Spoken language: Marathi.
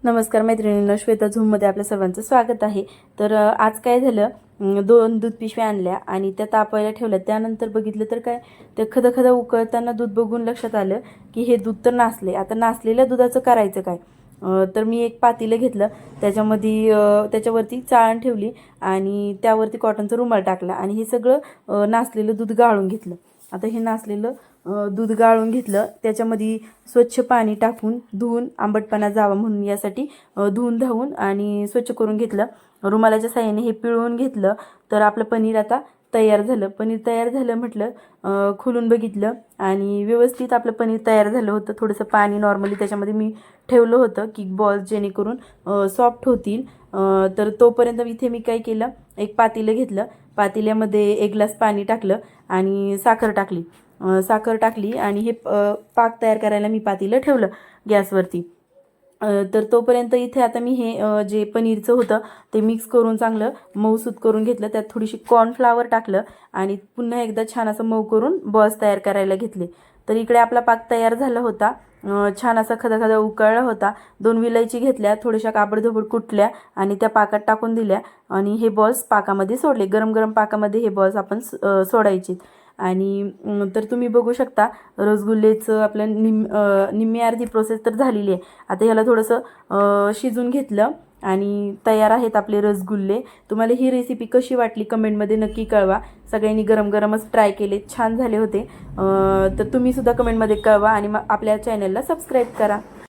नमस्कार मैत्रिणींनो, श्वेता झूममध्ये आपल्या सर्वांचं स्वागत आहे। तर आज काय झालं, 2 दूध पिशव्या आणल्या आणि त्या तापायला ठेवल्या। त्यानंतर बघितलं तर काय, ते खदखद उकळताना दूध बघून लक्षात आलं की हे दूध तर नासले। आता नासलेल्या दुधाचं करायचं काय? तर मी एक पातेलं घेतलं, त्याच्यामध्ये त्याच्यावरती चाळण ठेवली आणि त्यावरती कॉटनचा रुमाल टाकला आणि हे सगळं नासलेलं दूध गाळून घेतलं। आता हे नासलेलं दूध गाळून घेतलं, त्याच्यामध्ये स्वच्छ पाणी टाकून धुवून आंबटपणा जावा म्हणून यासाठी धुवून धावून आणि स्वच्छ करून घेतलं। रुमालाच्या साहाय्याने हे पिळवून घेतलं तर आपलं पनीर आता तयार झालं। पनीर तयार झालं म्हटलं, खोलून बघितलं आणि व्यवस्थित आपलं पनीर तयार झालं होतं। थोडंसं पाणी नॉर्मली त्याच्यामध्ये मी ठेवलं होतं की बॉल्स जेणेकरून सॉफ्ट होतील। तर तोपर्यंत इथे मी काय केलं, एक पातेलं घेतलं, पातेल्यामध्ये 1 ग्लास पाणी टाकलं आणि साखर टाकली आणि हे पाक तयार करायला मी पातेलं ठेवलं गॅसवरती। तर तोपर्यंत इथे आता मी हे जे पनीरचं होतं ते मिक्स करून चांगलं मऊसूत करून घेतलं। त्यात थोडीशी कॉर्नफ्लावर टाकलं आणि पुन्हा एकदा छान असं मऊ करून बॉल्स तयार करायला घेतले। तर इकडे आपला पाक तयार झाला होता, छान असा खदाखदा उकळला होता। 2 विलायची घेतल्या, थोड्याशा काबडधोबड कुटल्या आणि त्या पाकात टाकून दिल्या आणि हे बॉल्स पाकामध्ये सोडले। गरम गरम पाकामध्ये हे बॉल्स आपण सोडायचे। आणि तर तुम्ही बघू शकता रसगुल्लेचं आपलं निम्मी अर्धी प्रोसेस तर झालेली आहे। आता ह्याला थोडंसं शिजून घेतलं आणि तयार आहेत आपले रसगुल्ले। तुम्हाला ही रेसिपी कशी वाटली कमेंटमध्ये नक्की कळवा। सगळ्यांनी गरम गरमच ट्राय केले, छान झाले होते। तर तुम्ही सुद्धा कमेंटमध्ये कळवा आणि आपल्या चॅनलला सबस्क्राईब करा।